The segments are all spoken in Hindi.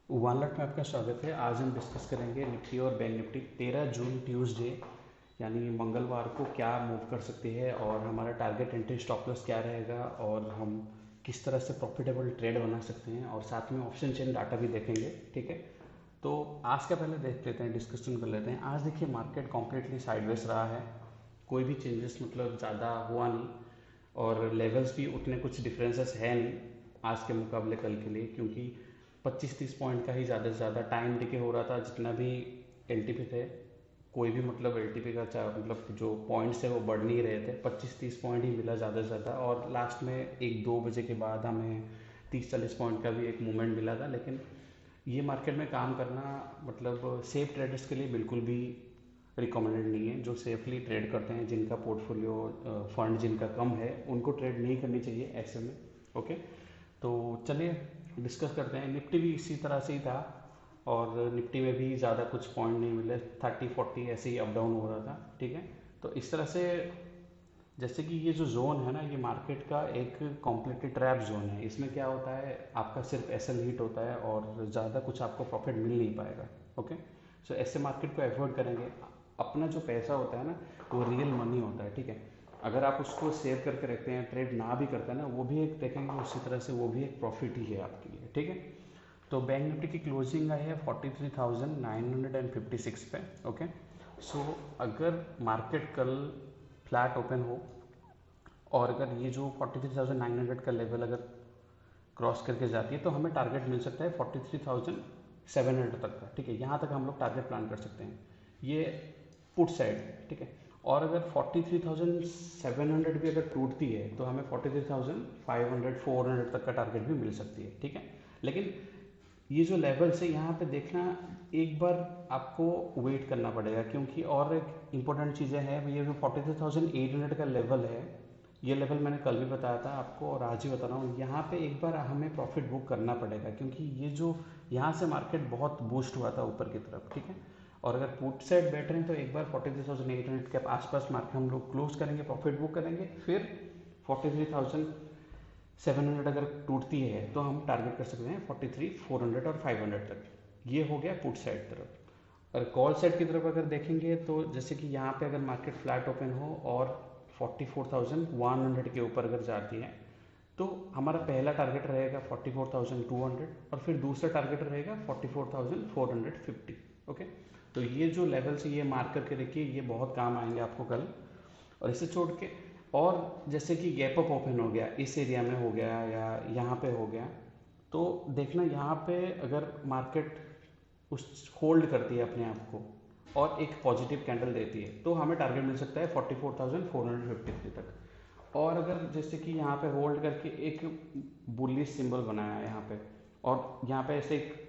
वॉलेट में आपका स्वागत है। आज हम डिस्कस करेंगे निफ्टी और बैंक निफ्टी 13 जून ट्यूसडे यानी मंगलवार को क्या मूव कर सकती है और हमारा टारगेट एंट्री स्टॉप लॉस क्या रहेगा और हम किस तरह से प्रॉफिटेबल ट्रेड बना सकते हैं और साथ में ऑप्शन चेन डाटा भी देखेंगे। ठीक है, तो आज का पहले देख लेते हैं, डिस्कशन कर लेते हैं। आज देखिए मार्केट कॉम्प्लीटली साइडवेज रहा है, कोई भी चेंजेस मतलब ज़्यादा हुआ नहीं और लेवल्स भी उतने कुछ डिफरेंसेस है नहीं आज के मुकाबले कल के लिए, क्योंकि 25-30 पॉइंट का ही ज़्यादा से ज़्यादा टाइम डिके हो रहा था। जितना भी एल थे, कोई भी मतलब एल का मतलब जो पॉइंट्स है वो बढ़ नहीं रहे थे, 25-30 पॉइंट ही मिला ज़्यादा से ज़्यादा। और लास्ट में 1-2 बजे के बाद हमें 30-40 पॉइंट का भी एक मूवमेंट मिला था। लेकिन ये मार्केट में काम करना मतलब सेफ ट्रेडर्स के लिए बिल्कुल भी रिकमेंडेड नहीं है। जो सेफली ट्रेड करते हैं, जिनका पोर्टफोलियो फंड जिनका कम है, उनको ट्रेड नहीं करनी चाहिए ऐसे में। ओके, तो चलिए डिस्कस करते हैं। निफ्टी भी इसी तरह से ही था और निफ्टी में भी ज़्यादा कुछ पॉइंट नहीं मिले, 30-40 ऐसे ही अप डाउन हो रहा था। ठीक है, तो इस तरह से जैसे कि ये जो जोन है ना, ये मार्केट का एक कॉम्प्लीटली ट्रैप जोन है। इसमें क्या होता है, आपका सिर्फ एसएल हिट होता है और ज़्यादा कुछ आपको प्रॉफिट मिल नहीं पाएगा। ओके, सो ऐसे मार्केट को अवॉइड करेंगे। अपना जो पैसा होता है ना, वो रियल मनी होता है। ठीक है, अगर आप उसको सेव करके रखते हैं, ट्रेड ना भी करते हैं ना, वो भी एक देखेंगे उसी तरह से, वो भी एक प्रॉफिट ही है आपके लिए। ठीक है, तो बैंक निफ्टी की क्लोजिंग आई है 43,956 पे। ओके, सो अगर मार्केट कल फ्लैट ओपन हो और अगर ये जो 43,900 का लेवल अगर क्रॉस करके जाती है, तो हमें टारगेट मिल सकता है 43,700 तक का। ठीक है, यहाँ तक हम लोग टारगेट प्लान कर सकते हैं, ये पुट साइड। ठीक है, और अगर 43,700 भी अगर टूटती है तो हमें 43,500 400 तक का टारगेट भी मिल सकती है। ठीक है, लेकिन ये जो लेवल्स है यहाँ पे देखना, एक बार आपको वेट करना पड़ेगा, क्योंकि और एक इम्पोर्टेंट चीज़ें हैं। ये जो 43,800 का लेवल है, ये लेवल मैंने कल भी बताया था आपको और आज ही बता रहा हूँ, यहाँ पे एक बार हमें प्रॉफिट बुक करना पड़ेगा, क्योंकि ये जो यहाँ से मार्केट बहुत बूस्ट हुआ था ऊपर की तरफ। ठीक है, और अगर पुट साइड बैठ रहे हैं तो एक बार 43,800 के आसपास मार्केट हम लोग क्लोज करेंगे, प्रॉफिट बुक करेंगे। फिर 43,700 अगर टूटती है तो हम टारगेट कर सकते हैं 43,400 और 500 तक। ये हो गया पुट साइड तरफ। और कॉल साइड की तरफ अगर देखेंगे तो जैसे कि यहाँ पे अगर मार्केट फ्लैट ओपन हो और 44,100 के ऊपर अगर जाती है, तो हमारा पहला टारगेट रहेगा 44,200 और फिर दूसरा टारगेट रहेगा 44,450। ओके, तो ये जो लेवल्स ये मार्क करके रखिए, ये बहुत काम आएंगे आपको कल। और इसे छोड़ के, और जैसे कि गैप अप ओपन हो गया, इस एरिया में हो गया या यहाँ पे हो गया, तो देखना यहाँ पे अगर मार्केट उस होल्ड करती है अपने आप को और एक पॉजिटिव कैंडल देती है, तो हमें टारगेट मिल सकता है 44,453 तक। और अगर जैसे कि यहाँ पे होल्ड करके एक बुलिश सिंबल बनाया है यहाँ पे, और यहाँ पे ऐसे एक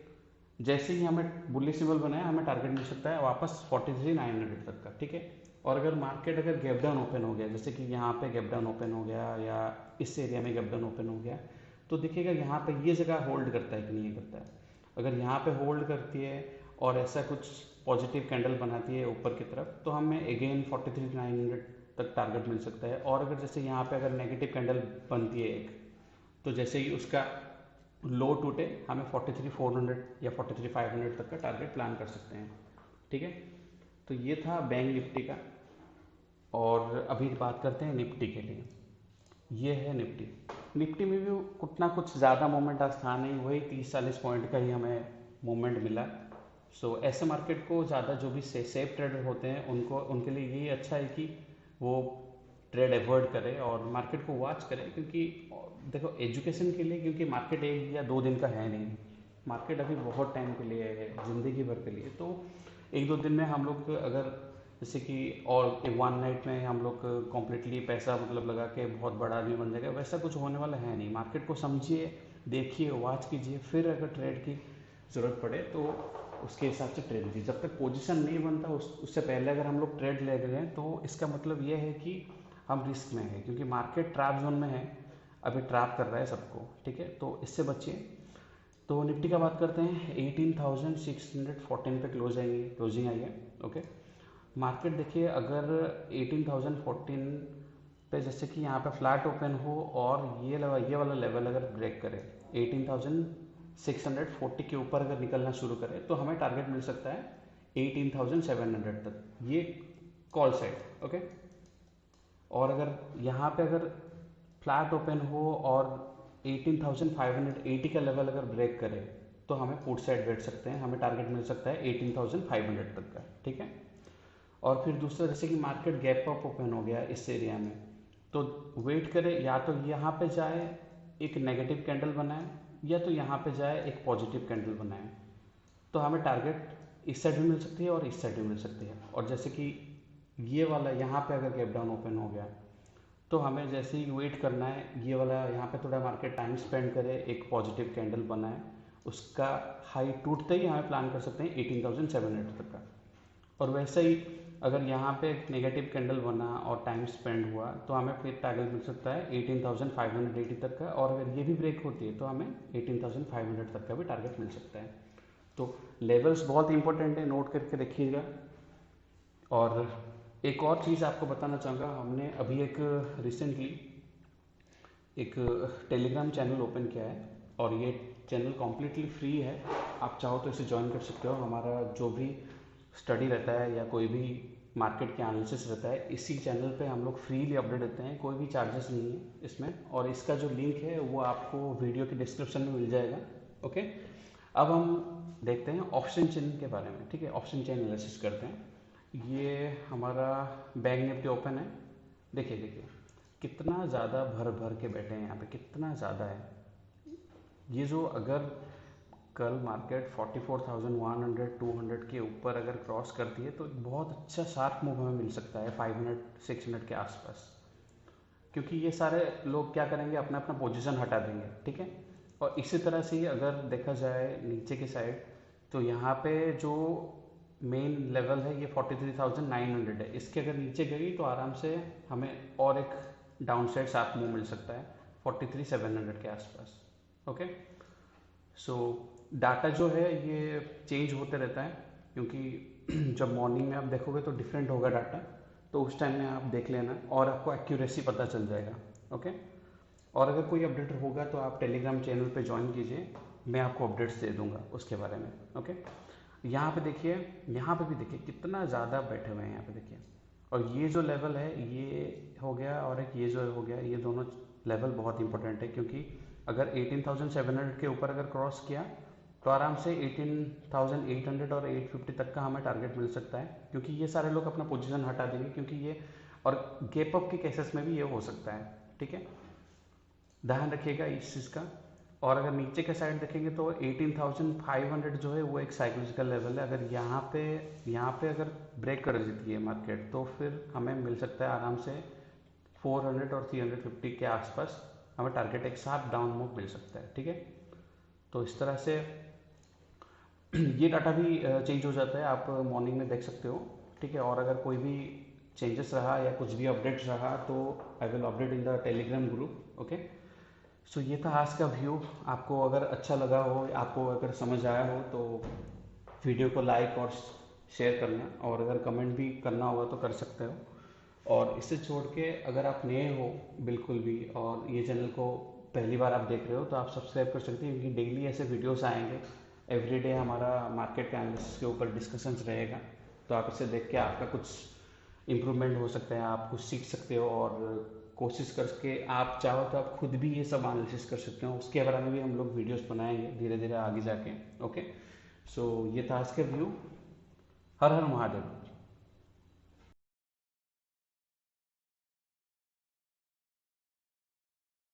जैसे ही हमें बुलिश सिंबल बनाया, हमें टारगेट मिल सकता है वापस 43,900 तक का। ठीक है, और अगर मार्केट अगर गैप डाउन ओपन हो गया, जैसे कि यहाँ पे गैप डाउन ओपन हो गया या इस एरिया में गैप डाउन ओपन हो गया, तो देखिएगा यहाँ पे ये जगह होल्ड करता है कि नहीं करता है। अगर यहाँ पे होल्ड करती है और ऐसा कुछ पॉजिटिव कैंडल बनाती है ऊपर की तरफ, तो हमें अगेन 43,900 तक टारगेट मिल सकता है। और अगर जैसे यहाँ पे अगर नेगेटिव कैंडल बनती है एक, तो जैसे ही उसका लो टूटे, हमें 43,400 या 43,500 तक का टारगेट प्लान कर सकते हैं। ठीक है, तो ये था बैंक निफ्टी का। और अभी बात करते हैं निफ्टी के लिए। ये है निफ्टी। निफ्टी में भी उतना कुछ ज़्यादा मूवमेंट आज था नहीं, वही 30-40 पॉइंट का ही हमें मूवमेंट मिला। सो ऐसे मार्केट को ज़्यादा जो भी सेफ ट्रेडर होते हैं, उनको उनके लिए यही अच्छा है कि वो ट्रेड अवॉइड करें और मार्केट को वॉच करें। क्योंकि देखो एजुकेशन के लिए, क्योंकि मार्केट 1 या 2 दिन का है नहीं, मार्केट अभी बहुत टाइम के लिए है, ज़िंदगी भर के लिए। तो 1-2 दिन में हम लोग अगर जैसे कि और एक वन नाइट में हम लोग कम्प्लीटली पैसा मतलब लगा के बहुत बड़ा आदमी बन जाएगा, वैसा कुछ होने वाला है नहीं। मार्केट को समझिए, देखिए, वॉच कीजिए, फिर अगर ट्रेड की ज़रूरत पड़े तो उसके हिसाब से ट्रेड लीजिए। जब तक पोजीशन नहीं बनता उससे पहले अगर हम लोग ट्रेड ले रहे हैं, तो इसका मतलब ये है कि हम रिस्क में है, क्योंकि मार्केट ट्रैप जोन में है, अभी ट्रैप कर रहा है सबको। ठीक है, तो इससे बचिए। तो निफ्टी का बात करते हैं, 18,614 पे क्लोजिंग आई है। ओके, मार्केट देखिए अगर 18,014 पे जैसे कि यहाँ पे फ्लैट ओपन हो और ये वाला लेवल अगर ब्रेक करे, 18,000 18,640 के ऊपर अगर निकलना शुरू करें तो हमें टारगेट मिल सकता है 18,700 तक, ये कॉल साइड। ओके, और अगर यहाँ पे अगर फ्लैट ओपन हो और 18,580 का लेवल अगर ब्रेक करे तो हमें पुट साइड बैठ सकते हैं, हमें टारगेट मिल सकता है 18,500 तक का। ठीक है, और फिर दूसरा जैसे कि मार्केट गैप अप ओपन हो गया इस एरिया में, तो वेट करे या तो यहाँ पे जाए एक नेगेटिव कैंडल बनाए, या तो यहाँ पे जाए एक पॉजिटिव कैंडल बनाए, तो हमें टारगेट इस साइड भी मिल सकती है और इस साइड भी मिल सकती है। और जैसे कि ये वाला यहाँ पे अगर गैप डाउन ओपन हो गया तो हमें जैसे ही वेट करना है, ये वाला यहाँ पे थोड़ा मार्केट टाइम स्पेंड करे, एक पॉजिटिव कैंडल बनाए, उसका हाई टूटते ही हमें प्लान कर सकते हैं 18,700 तक का। और वैसे ही अगर यहाँ पे एक नेगेटिव कैंडल बना और टाइम स्पेंड हुआ तो हमें फिर टारगेट मिल सकता है 18,580 तक का, और अगर ये भी ब्रेक होती है तो हमें 18,500 तक का भी टारगेट मिल सकता है। तो लेवल्स बहुत इंपॉर्टेंट है, नोट करके रखिएगा। और एक और चीज़ आपको बताना चाहूँगा, हमने अभी एक रिसेंटली एक टेलीग्राम चैनल ओपन किया है और ये चैनल कम्प्लीटली फ्री है, आप चाहो तो इसे ज्वाइन कर सकते हो। हमारा जो भी स्टडी रहता है या कोई भी मार्केट के एनालिसिस रहता है, इसी चैनल पे हम लोग फ्रीली अपडेट देते हैं, कोई भी चार्जेस नहीं है इसमें। और इसका जो लिंक है वो आपको वीडियो के डिस्क्रिप्शन में मिल जाएगा। ओके, अब हम देखते हैं ऑप्शन चेन के बारे में। ठीक है, ऑप्शन चेन एनालिसिस करते हैं। ये हमारा बैंक निफ्टी ओपन है, देखिए देखिए कितना ज़्यादा भर भर के बैठे हैं यहाँ पे, कितना ज़्यादा है। ये जो अगर कल मार्केट 44,100 200 के ऊपर अगर क्रॉस करती है तो बहुत अच्छा शार्प मूव हमें मिल सकता है 500 600 के आसपास, क्योंकि ये सारे लोग क्या करेंगे, अपना अपना पोजीशन हटा देंगे। ठीक है, और इसी तरह से ही अगर देखा जाए नीचे की साइड, तो यहाँ पे जो मेन लेवल है ये 43,900 है, इसके अगर नीचे गई तो आराम से हमें और एक डाउन साइड शार्प मूव मिल सकता है 43,700 के आसपास। ओके, सो डाटा जो है ये चेंज होते रहता है, क्योंकि जब मॉर्निंग में आप देखोगे तो डिफरेंट होगा डाटा, तो उस टाइम में आप देख लेना और आपको एक्यूरेसी पता चल जाएगा। ओके, और अगर कोई अपडेट होगा तो आप टेलीग्राम चैनल पे ज्वाइन कीजिए, मैं आपको अपडेट्स दे दूंगा उसके बारे में। ओके, यहाँ पे देखिए, यहाँ पे भी देखिए कितना ज़्यादा बैठे हुए हैं यहाँ पे देखिए, और ये जो लेवल है ये हो गया और एक ये जो हो गया, ये दोनों लेवल बहुत इंपॉर्टेंट है, क्योंकि अगर 18,700 के ऊपर अगर क्रॉस किया तो आराम से 18,800 और 850 तक का हमें टारगेट मिल सकता है, क्योंकि ये सारे लोग अपना पोजीशन हटा देंगे, क्योंकि ये और गैप अप के केसेस में भी ये हो सकता है। ठीक है, ध्यान रखिएगा इस चीज़ का। और अगर नीचे के साइड देखेंगे तो 18,500 जो है वो एक साइकोलॉजिकल लेवल है, अगर यहाँ पे अगर ब्रेक कर देती है मार्केट तो फिर हमें मिल सकता है आराम से 400 और 350 के आसपास हमें टारगेट एक साथ डाउन मूव मिल सकता है। ठीक है, तो इस तरह से ये डाटा भी चेंज हो जाता है, आप मॉर्निंग में देख सकते हो। ठीक है, और अगर कोई भी चेंजेस रहा या कुछ भी अपडेट्स रहा तो I will update in the Telegram group. Okay, so ये था आज का व्यू। आपको अगर अच्छा लगा हो, आपको अगर समझ आया हो तो वीडियो को लाइक और शेयर करना, और अगर कमेंट भी करना होगा तो कर सकते हो। और इससे छोड़ के अगर आप नए हो बिल्कुल भी और ये चैनल को पहली बार आप देख रहे हो तो आप सब्सक्राइब कर सकते हैं, क्योंकि डेली ऐसे वीडियोस आएंगे। एवरीडे हमारा मार्केट के एनालिसिस के ऊपर डिस्कशंस रहेगा, तो आप इसे देख के आपका कुछ इम्प्रूवमेंट हो सकता है, आप कुछ सीख सकते हो, और कोशिश करके आप चाहो तो आप खुद भी ये सब एनालिसिस कर सकते हो। उसके बारे में भी हम लोग वीडियोस बनाएंगे धीरे धीरे आगे जाके। ओके, सो ये था आज का व्यू। हर हर महादेव।